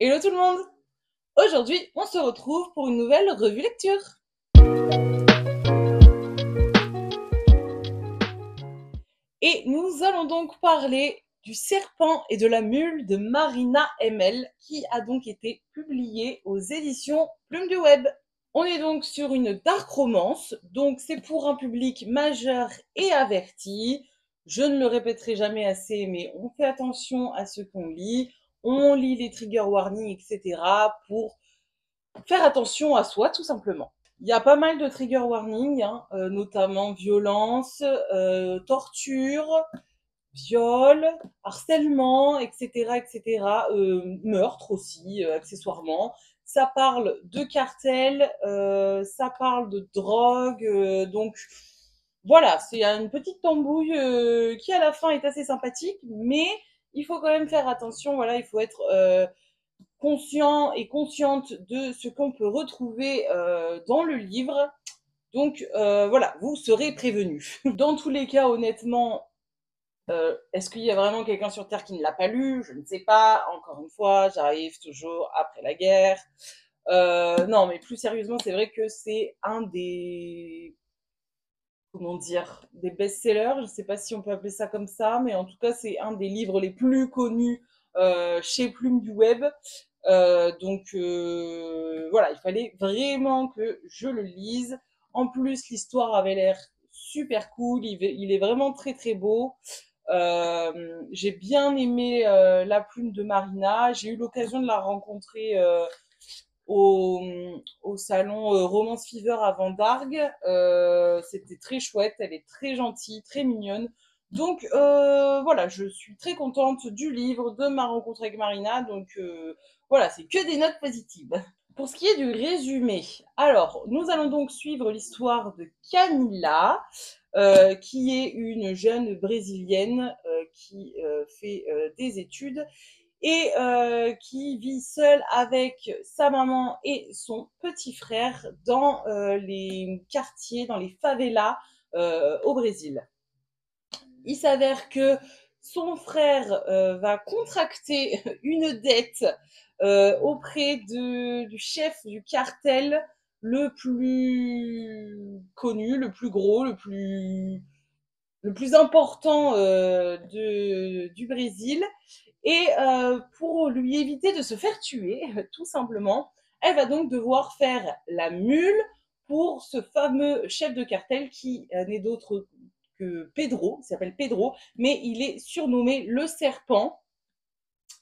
Hello tout le monde! Aujourd'hui, on se retrouve pour une nouvelle revue lecture. Et nous allons donc parler du Serpent et de la Mule de Marina Hemmel, qui a donc été publié aux éditions Plume du Web. On est donc sur une dark romance, donc c'est pour un public majeur et averti. Je ne le répéterai jamais assez, mais on fait attention à ce qu'on lit. On lit les trigger warnings, etc. pour faire attention à soi, tout simplement. Il y a pas mal de trigger warnings, hein, notamment violence, torture, viol, harcèlement, etc., etc., meurtre aussi, accessoirement. Ça parle de cartel, ça parle de drogue, donc voilà, c'est une petite tambouille qui à la fin est assez sympathique, mais il faut quand même faire attention. Voilà, il faut être conscient et consciente de ce qu'on peut retrouver dans le livre. Donc voilà, vous serez prévenus. Dans tous les cas, honnêtement, est-ce qu'il y a vraiment quelqu'un sur Terre qui ne l'a pas lu? Je ne sais pas. Encore une fois, j'arrive toujours après la guerre. Non, mais plus sérieusement, c'est vrai que c'est un des, comment dire, des best-sellers. Je ne sais pas si on peut appeler ça comme ça, mais en tout cas, c'est un des livres les plus connus chez Plume du Web. Donc voilà, il fallait vraiment que je le lise. En plus, l'histoire avait l'air super cool. Il est vraiment très très beau. J'ai bien aimé la plume de Marina. J'ai eu l'occasion de la rencontrer au, au salon Romance Fever à Vendargue. C'était très chouette. Elle est très gentille, très mignonne. Donc voilà, je suis très contente du livre, de ma rencontre avec Marina. Donc voilà, c'est que des notes positives. Pour ce qui est du résumé, alors nous allons donc suivre l'histoire de Camila, qui est une jeune brésilienne qui fait des études et qui vit seule avec sa maman et son petit frère dans les quartiers, dans les favelas au Brésil. Il s'avère que son frère va contracter une dette auprès du chef du cartel le plus connu, le plus gros, le plus important du Brésil. Et pour lui éviter de se faire tuer, tout simplement, elle va donc devoir faire la mule pour ce fameux chef de cartel qui n'est d'autre que Pedro, il s'appelle Pedro, mais il est surnommé le serpent,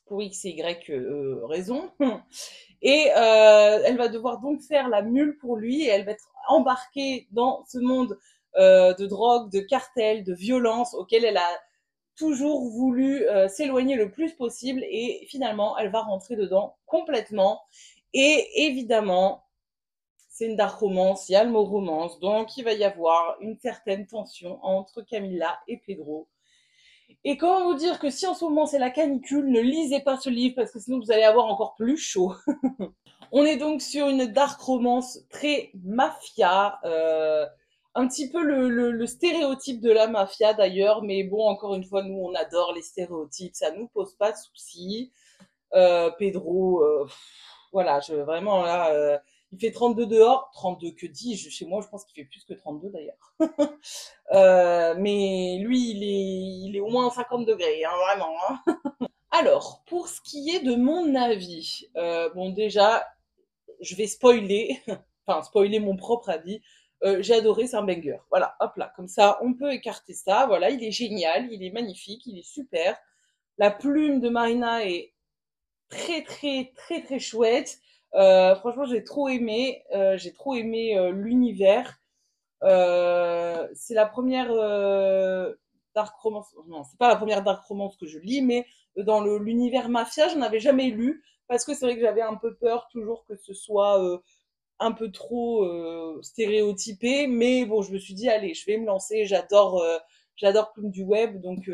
pour X et Y raison. Et elle va devoir donc faire la mule pour lui et elle va être embarquée dans ce monde de drogue, de cartel, de violence auquel elle a toujours voulu s'éloigner le plus possible et finalement elle va rentrer dedans complètement. Et évidemment, c'est une dark romance, il y a le mot romance, donc il va y avoir une certaine tension entre Camilla et Pedro. Et comment vous dire que si en ce moment c'est la canicule, ne lisez pas ce livre parce que sinon vous allez avoir encore plus chaud. On est donc sur une dark romance très mafia, un petit peu le stéréotype de la mafia d'ailleurs, mais bon, encore une fois, nous on adore les stéréotypes, ça nous pose pas de soucis. Pedro, voilà, vraiment là, il fait 32 dehors, 32 que dis-je, chez moi je pense qu'il fait plus que 32 d'ailleurs. Mais lui, il est au moins 50 degrés, hein, vraiment. Hein. Alors, pour ce qui est de mon avis, bon déjà, je vais spoiler, enfin spoiler mon propre avis. J'ai adoré, c'est un banger. Voilà, hop là, comme ça, on peut écarter ça. Voilà, il est génial, il est magnifique, il est super. La plume de Marina est très très très très chouette. Franchement, j'ai trop aimé l'univers. C'est la première dark romance. Non, c'est pas la première dark romance que je lis, mais dans l'univers mafia, j'en avais jamais lu parce que c'est vrai que j'avais un peu peur toujours que ce soit un peu trop stéréotypé, mais bon, je me suis dit allez, je vais me lancer. J'adore Plume du Web, donc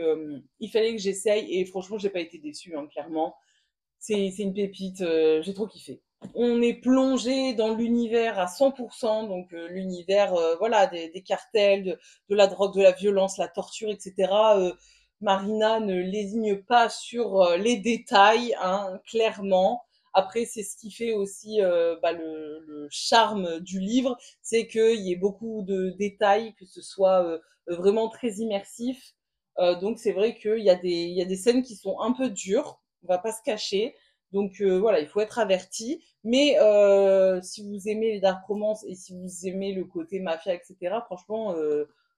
il fallait que j'essaye et franchement, j'ai pas été déçue, hein, clairement. C'est une pépite, j'ai trop kiffé. On est plongé dans l'univers à 100%, donc l'univers voilà des cartels, de la drogue, de la violence, la torture, etc. Marina ne lésigne pas sur les détails, hein, clairement. Après, c'est ce qui fait aussi le charme du livre, c'est qu'il y ait beaucoup de détails, que ce soit vraiment très immersif. Donc c'est vrai il y a des scènes qui sont un peu dures, on va pas se cacher. Donc voilà, il faut être averti. Mais si vous aimez les dark romance et si vous aimez le côté mafia, etc., franchement,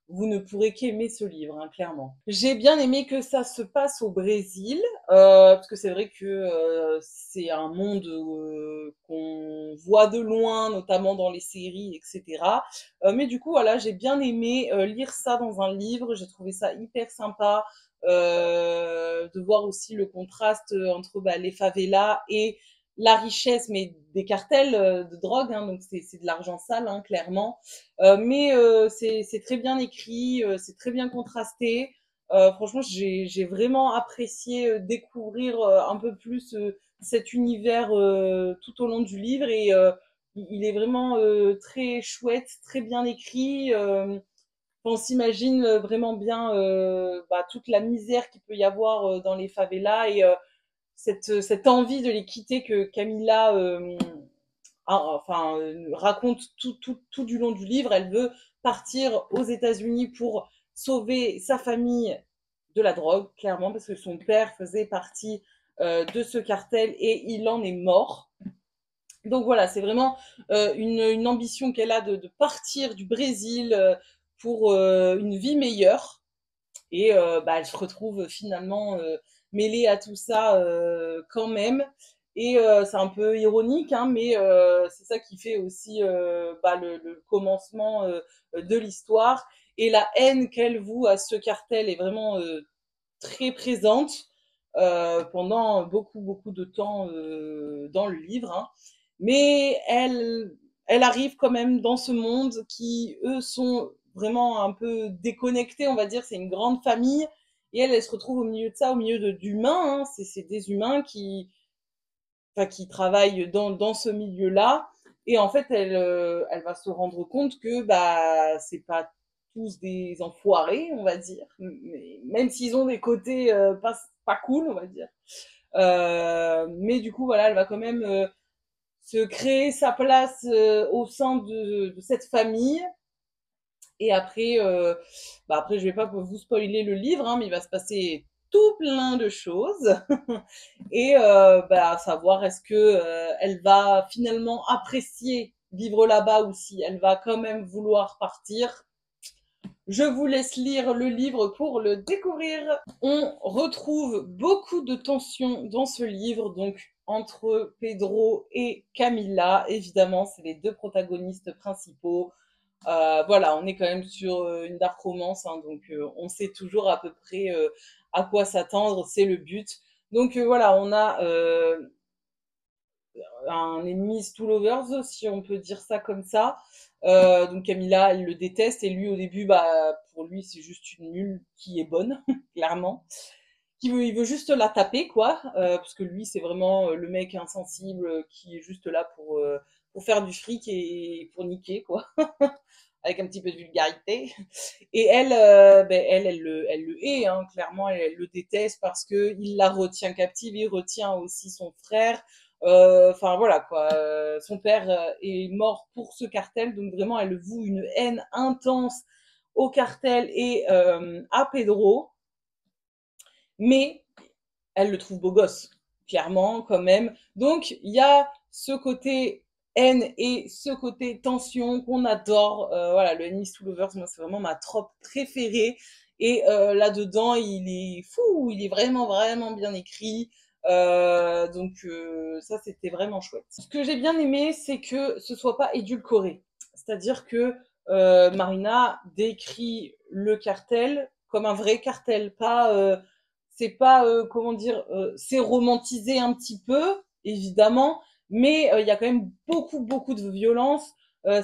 vous ne pourrez qu'aimer ce livre, hein, clairement. J'ai bien aimé que ça se passe au Brésil, parce que c'est vrai que c'est un monde qu'on voit de loin, notamment dans les séries, etc. Mais du coup, voilà, j'ai bien aimé lire ça dans un livre. J'ai trouvé ça hyper sympa de voir aussi le contraste entre les favelas et la richesse, mais des cartels de drogue, hein, donc c'est de l'argent sale, hein, clairement. Mais c'est très bien écrit, c'est très bien contrasté. Franchement, j'ai vraiment apprécié découvrir un peu plus cet univers tout au long du livre et il est vraiment très chouette, très bien écrit. On s'imagine vraiment bien toute la misère qu'il peut y avoir dans les favelas et cette envie de les quitter que Camilla raconte tout du long du livre. Elle veut partir aux États-Unis pour sauver sa famille de la drogue, clairement, parce que son père faisait partie de ce cartel et il en est mort. Donc voilà, c'est vraiment une ambition qu'elle a de partir du Brésil pour une vie meilleure. Et elle se retrouve finalement mêlée à tout ça quand même. Et c'est un peu ironique, hein, mais c'est ça qui fait aussi le commencement de l'histoire. Et la haine qu'elle voue à ce cartel est vraiment très présente pendant beaucoup de temps dans le livre, hein. Mais elle arrive quand même dans ce monde qui, eux, sont vraiment un peu déconnectés, on va dire. C'est une grande famille. Et elle se retrouve au milieu de ça, au milieu d'humains, hein. C'est des humains qui travaillent dans ce milieu-là. Et en fait, elle va se rendre compte que c'est pas tous des enfoirés, on va dire. Mais, même s'ils ont des côtés pas cool, on va dire. Mais du coup, voilà, elle va quand même se créer sa place au sein de cette famille. Et après, après, je vais pas vous spoiler le livre, hein, mais il va se passer tout plein de choses. Et à savoir est-ce que elle va finalement apprécier vivre là-bas ou si elle va quand même vouloir partir. Je vous laisse lire le livre pour le découvrir. On retrouve beaucoup de tensions dans ce livre, donc entre Pedro et Camilla. Évidemment, c'est les deux protagonistes principaux. Voilà, on est quand même sur une dark romance, hein, donc on sait toujours à peu près à quoi s'attendre, c'est le but. Donc voilà, on a un enemies to lovers, si on peut dire ça comme ça. Donc Camilla, elle le déteste et lui au début, pour lui c'est juste une nulle qui est bonne, clairement. Il veut juste la taper, quoi, parce que lui c'est vraiment le mec insensible qui est juste là pour faire du fric et pour niquer, quoi. Avec un petit peu de vulgarité. Et elle, elle le hait, hein, clairement, elle le déteste parce que il la retient captive, il retient aussi son frère. Enfin voilà quoi. Son père est mort pour ce cartel, donc vraiment elle voue une haine intense au cartel et à Pedro. Mais elle le trouve beau gosse, clairement, quand même. Donc, il y a ce côté haine et ce côté tension qu'on adore. Voilà, le Enemies to Lovers, moi, c'est vraiment ma trope préférée. Et là-dedans, il est fou, il est vraiment bien écrit. Donc, ça, c'était vraiment chouette. Ce que j'ai bien aimé, c'est que ce soit pas édulcoré. C'est-à-dire que Marina décrit le cartel comme un vrai cartel, pas c'est pas comment dire, c'est romantisé un petit peu évidemment, mais il y a quand même beaucoup de violence.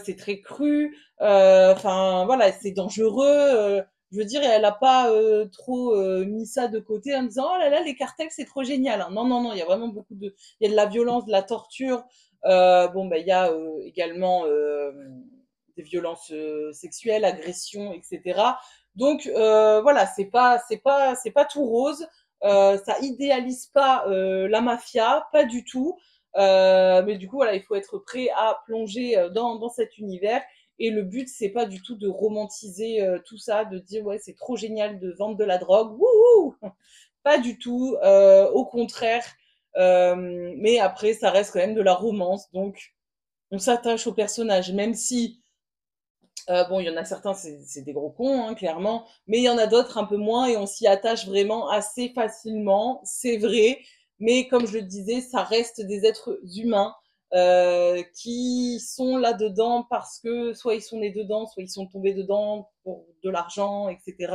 C'est très cru. Enfin voilà, c'est dangereux. Je veux dire, elle a pas trop mis ça de côté en disant oh là là les cartels c'est trop génial, hein. Non, il y a vraiment il y a de la violence, de la torture. Il y a également des violences sexuelles, agressions, etc. Donc voilà, c'est pas tout rose. Ça idéalise pas la mafia, pas du tout. Mais du coup, voilà, il faut être prêt à plonger dans cet univers. Et le but, c'est pas du tout de romantiser tout ça, de dire ouais, c'est trop génial de vendre de la drogue. Wouhou! Pas du tout. Au contraire. Mais après, ça reste quand même de la romance. Donc, on s'attache au personnage, même si bon, il y en a certains, c'est des gros cons, hein, clairement, mais il y en a d'autres un peu moins et on s'y attache vraiment assez facilement, c'est vrai. Mais comme je le disais, ça reste des êtres humains qui sont là-dedans parce que soit ils sont nés dedans, soit ils sont tombés dedans pour de l'argent, etc.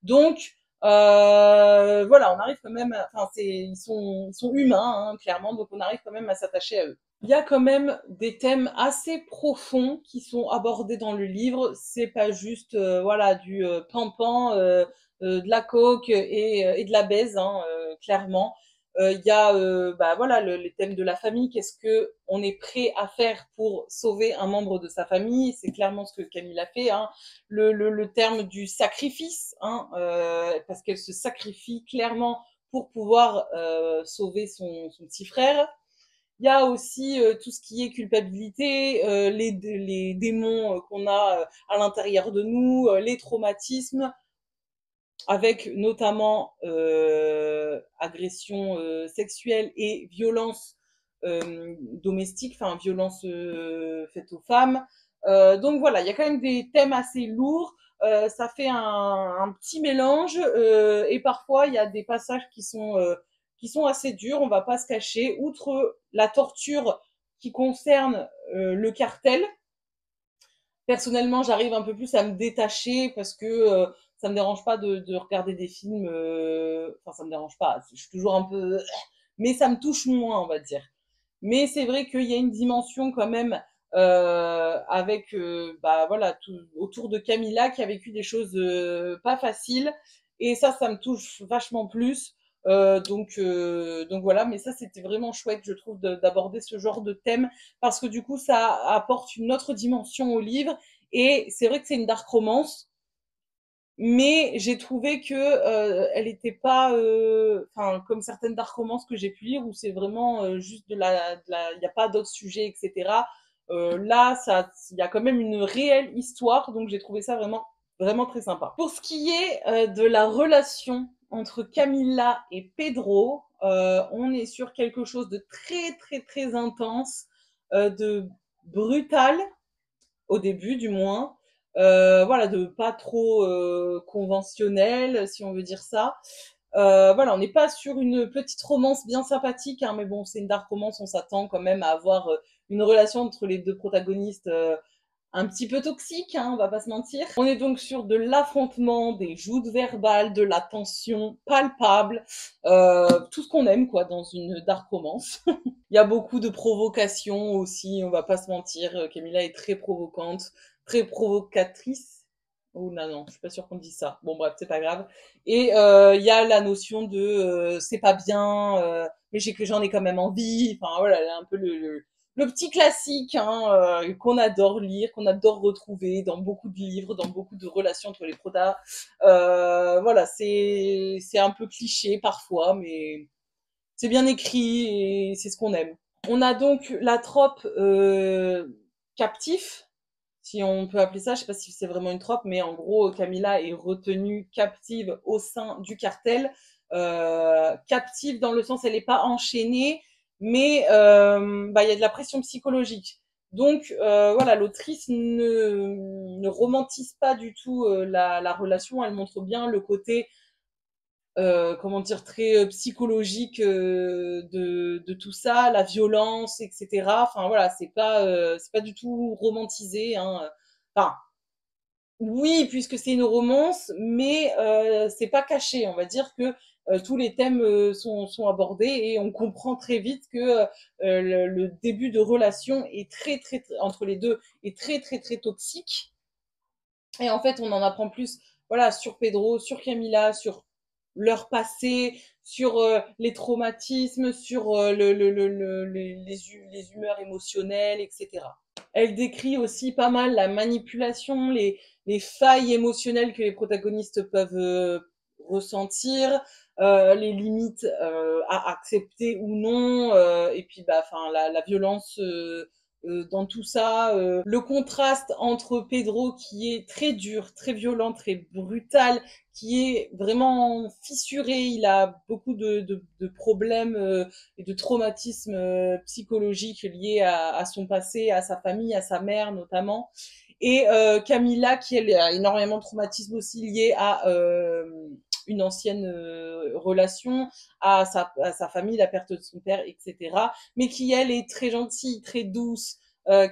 Donc, voilà, on arrive quand même, enfin, ils sont humains, hein, clairement, donc on arrive quand même à s'attacher à eux. Il y a quand même des thèmes assez profonds qui sont abordés dans le livre. C'est pas juste voilà du pampan, de la coke et de la baise, hein, clairement. Il y a bah voilà les thèmes de la famille. Qu'est-ce que on est prêt à faire pour sauver un membre de sa famille? C'est clairement ce que Camille a fait. Hein. Le terme du sacrifice, hein, parce qu'elle se sacrifie clairement pour pouvoir sauver son petit frère. Il y a aussi tout ce qui est culpabilité, les démons qu'on a à l'intérieur de nous, les traumatismes, avec notamment agression sexuelle et violence domestique, enfin violence faite aux femmes. Donc voilà, il y a quand même des thèmes assez lourds. Ça fait un petit mélange et parfois il y a des passages qui sont assez durs, on va pas se cacher. Outre la torture qui concerne le cartel, personnellement, j'arrive un peu plus à me détacher parce que ça me dérange pas de regarder des films. Enfin, ça me dérange pas. Je suis toujours un peu, mais ça me touche moins, on va dire. Mais c'est vrai qu'il y a une dimension quand même avec, bah voilà, tout, autour de Camilla qui a vécu des choses pas faciles. Et ça me touche vachement plus. Donc voilà, mais ça c'était vraiment chouette, je trouve, d'aborder ce genre de thème parce que du coup ça apporte une autre dimension au livre et c'est vrai que c'est une dark romance, mais j'ai trouvé que elle était pas, enfin comme certaines dark romances que j'ai pu lire où c'est vraiment juste il n'y a pas d'autres sujets, etc. Là, ça, il y a quand même une réelle histoire, donc j'ai trouvé ça vraiment, vraiment très sympa. Pour ce qui est de la relation entre Camilla et Pedro, on est sur quelque chose de très, très, très intense, de brutal au début du moins. Voilà, de pas trop conventionnel, si on veut dire ça. Voilà, on n'est pas sur une petite romance bien sympathique, hein, mais bon, c'est une dark romance, on s'attend quand même à avoir une relation entre les deux protagonistes un petit peu toxique, hein, on va pas se mentir. On est donc sur de l'affrontement, des joutes verbales, de la tension palpable, tout ce qu'on aime quoi dans une dark romance. Il y a beaucoup de provocations aussi, on va pas se mentir. Camilla est très provocante, très provocatrice. Oh non, non, je suis pas sûre qu'on dise ça. Bon bref, c'est pas grave. Et il y a la notion de c'est pas bien, mais j'en ai quand même envie. Enfin voilà, un peu le petit classique hein, qu'on adore lire, qu'on adore retrouver dans beaucoup de livres, dans beaucoup de relations entre les protas. Voilà, c'est un peu cliché parfois, mais c'est bien écrit et c'est ce qu'on aime. On a donc la trope captif, si on peut appeler ça. Je sais pas si c'est vraiment une trope, mais en gros, Camilla est retenue captive au sein du cartel. Captive dans le sens, elle n'est pas enchaînée, mais bah, il y a de la pression psychologique. Donc voilà, l'autrice ne romantise pas du tout la relation. Elle montre bien le côté comment dire, très psychologique de tout ça, la violence, etc. Enfin voilà, c'est pas du tout romantisé. Hein. Enfin, oui, puisque c'est une romance, mais c'est pas caché. On va dire que tous les thèmes sont abordés et on comprend très vite que le début de relation est entre les deux est très toxique. Et en fait, on en apprend plus, voilà, sur Pedro, sur Camilla, sur leur passé, sur les traumatismes, sur les humeurs émotionnelles, etc. Elle décrit aussi pas mal la manipulation, les failles émotionnelles que les protagonistes peuvent ressentir. les limites à accepter ou non, et puis bah, enfin la violence dans tout ça, le contraste entre Pedro qui est très dur, très violent, très brutal, qui est vraiment fissuré, il a beaucoup de problèmes et de traumatismes psychologiques liés à son passé, à sa famille, à sa mère notamment. Et Camilla, qui elle a énormément de traumatismes aussi liés à une ancienne relation, à sa famille, la perte de son père, etc. Mais qui elle est très gentille, très douce,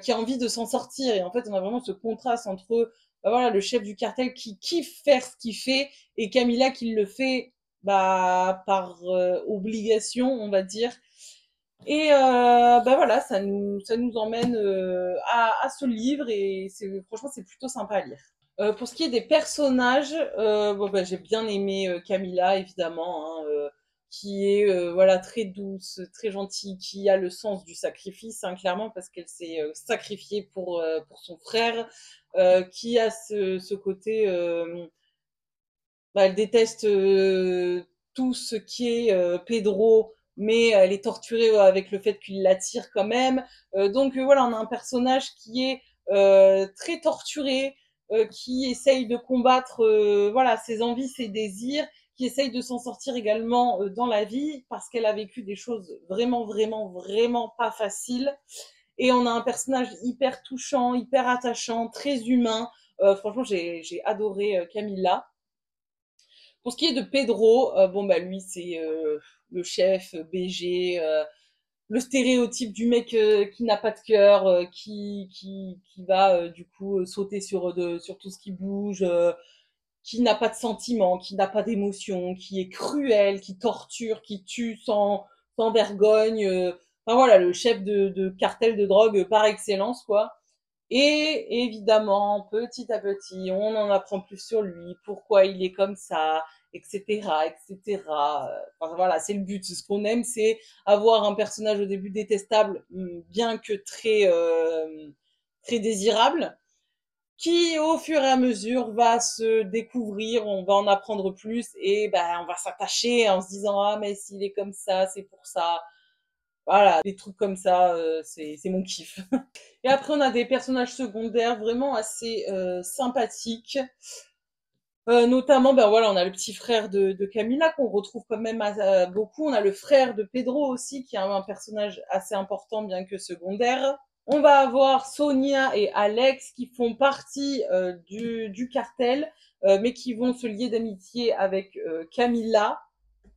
qui a envie de s'en sortir. Et en fait, on a vraiment ce contraste entre bah voilà, le chef du cartel qui kiffe faire ce qu'il fait et Camilla qui le fait bah, par obligation, on va dire. Et bah voilà, ça nous emmène à ce livre et franchement, c'est plutôt sympa à lire. Pour ce qui est des personnages, bon, bah, j'ai bien aimé Camilla, évidemment, hein, qui est voilà très douce, très gentille, qui a le sens du sacrifice, hein, clairement, parce qu'elle s'est sacrifiée pour son frère, qui a ce côté, bah, elle déteste tout ce qui est Pedro, mais elle est torturée avec le fait qu'il l'attire quand même. Donc voilà, on a un personnage qui est très torturé, qui essaye de combattre voilà ses envies, ses désirs, qui essaye de s'en sortir également dans la vie parce qu'elle a vécu des choses vraiment, vraiment, vraiment pas faciles. Et on a un personnage hyper touchant, hyper attachant, très humain. Franchement, j'ai adoré Camilla. Pour ce qui est de Pedro, bon bah lui c'est le chef BG, le stéréotype du mec qui n'a pas de cœur, qui va du coup sauter sur tout ce qui bouge, qui n'a pas de sentiments, qui n'a pas d'émotions, qui est cruel, qui torture, qui tue sans vergogne. Enfin voilà, le chef de cartel de drogue par excellence quoi. Et évidemment, petit à petit, on en apprend plus sur lui, pourquoi il est comme ça, etc., etc. Enfin, voilà, c'est le but. Ce qu'on aime, c'est avoir un personnage au début détestable, bien que très désirable, qui, au fur et à mesure, va se découvrir, on va en apprendre plus, et ben, on va s'attacher en se disant, ah, mais s'il est comme ça, c'est pour ça. Voilà, des trucs comme ça, c'est mon kiff. Et après, on a des personnages secondaires vraiment assez sympathiques. Notamment, ben voilà, on a le petit frère de Camilla qu'on retrouve quand même beaucoup. On a le frère de Pedro aussi, qui est un personnage assez important, bien que secondaire. On va avoir Sonia et Alex qui font partie du cartel, mais qui vont se lier d'amitié avec Camilla,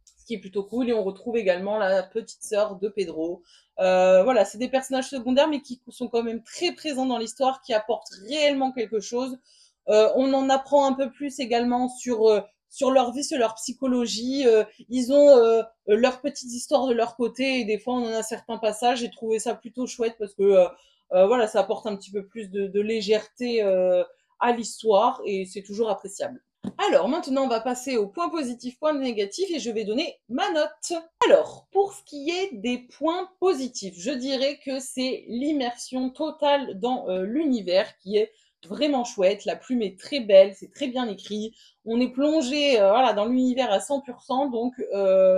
ce qui est plutôt cool. Et on retrouve également la petite sœur de Pedro. Voilà, c'est des personnages secondaires, mais qui sont quand même très présents dans l'histoire, qui apportent réellement quelque chose. On en apprend un peu plus également sur leur vie, sur leur psychologie. Ils ont leurs petites histoires de leur côté, et des fois on en a certains passages. J'ai trouvé ça plutôt chouette parce que voilà, ça apporte un petit peu plus de légèreté à l'histoire, et c'est toujours appréciable. Alors, maintenant, on va passer au point positif, point négatif, et je vais donner ma note. Alors, pour ce qui est des points positifs, je dirais que c'est l'immersion totale dans l'univers qui est vraiment chouette. La plume est très belle, c'est très bien écrit. On est plongé voilà, dans l'univers à 100%, donc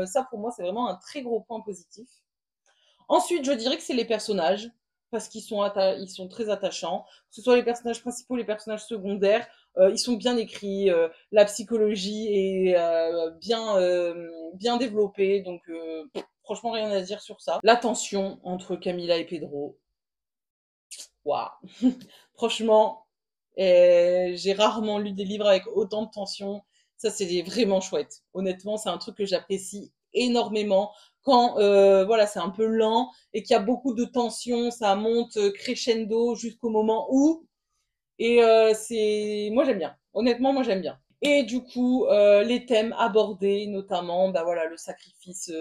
ça pour moi c'est vraiment un très gros point positif. Ensuite, je dirais que c'est les personnages, parce ils sont très attachants. Que ce soit les personnages principaux, les personnages secondaires, ils sont bien écrits, la psychologie est bien développée, donc franchement rien à dire sur ça. La tension entre Camilla et Pedro, waouh. Franchement, j'ai rarement lu des livres avec autant de tension. Ça, c'est vraiment chouette. Honnêtement, c'est un truc que j'apprécie énormément. Quand voilà, c'est un peu lent et qu'il y a beaucoup de tension, ça monte crescendo jusqu'au moment où. Et moi j'aime bien. Honnêtement, moi j'aime bien. Et du coup, les thèmes abordés, notamment, bah voilà, le sacrifice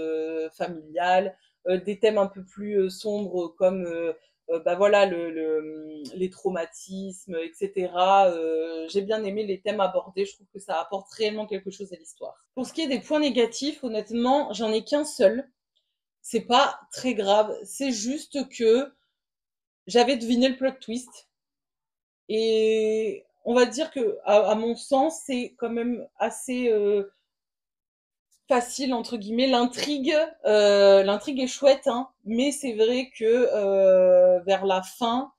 familial, des thèmes un peu plus sombres comme bah voilà les traumatismes, etc. J'ai bien aimé les thèmes abordés. Je trouve que ça apporte réellement quelque chose à l'histoire. Pour ce qui est des points négatifs, honnêtement, j'en ai qu'un seul. C'est pas très grave. C'est juste que j'avais deviné le plot twist. Et on va dire que, à mon sens, c'est quand même assez facile entre guillemets. L'intrigue est chouette, hein, mais c'est vrai que vers la fin,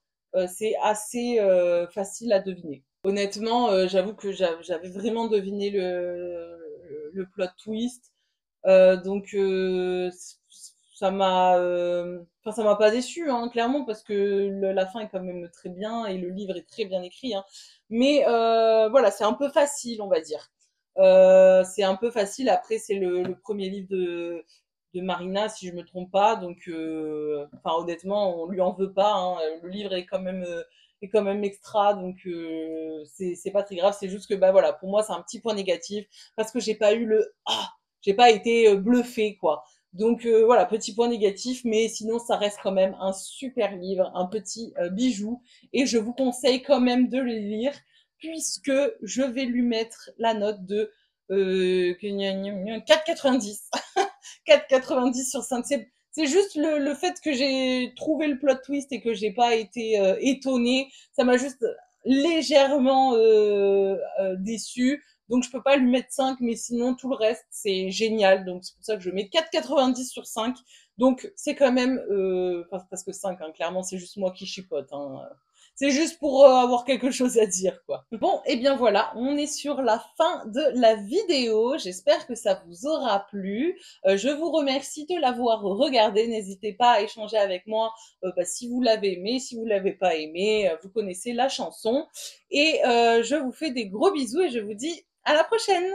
c'est assez facile à deviner. Honnêtement, j'avoue que j'avais vraiment deviné le plot twist. Donc ça m'a pas déçu, hein, clairement, parce que la fin est quand même très bien et le livre est très bien écrit, hein. Mais voilà, c'est un peu facile, on va dire. C'est un peu facile. Après, c'est le premier livre de Marina, si je me trompe pas. Donc, enfin, honnêtement, on lui en veut pas, hein. Le livre est quand même extra, donc c'est pas très grave. C'est juste que bah voilà, pour moi, c'est un petit point négatif parce que j'ai pas eu le ah, j'ai pas été bluffée quoi. Donc voilà, petit point négatif, mais sinon ça reste quand même un super livre, un petit bijou, et je vous conseille quand même de le lire puisque je vais lui mettre la note de 4,90. 4,90 sur 5. C'est juste le fait que j'ai trouvé le plot twist et que j'ai pas été étonnée. Ça m'a juste légèrement déçue. Donc je peux pas lui mettre 5, mais sinon tout le reste c'est génial. Donc c'est pour ça que je mets 4,90 sur 5. Donc c'est quand même, parce que 5, hein, clairement c'est juste moi qui chipote, hein. C'est juste pour avoir quelque chose à dire, quoi. Bon, et bien voilà, on est sur la fin de la vidéo. J'espère que ça vous aura plu. Je vous remercie de l'avoir regardé. N'hésitez pas à échanger avec moi bah, si vous l'avez aimé, si vous l'avez pas aimé. Vous connaissez la chanson. Et je vous fais des gros bisous et je vous dis à la prochaine.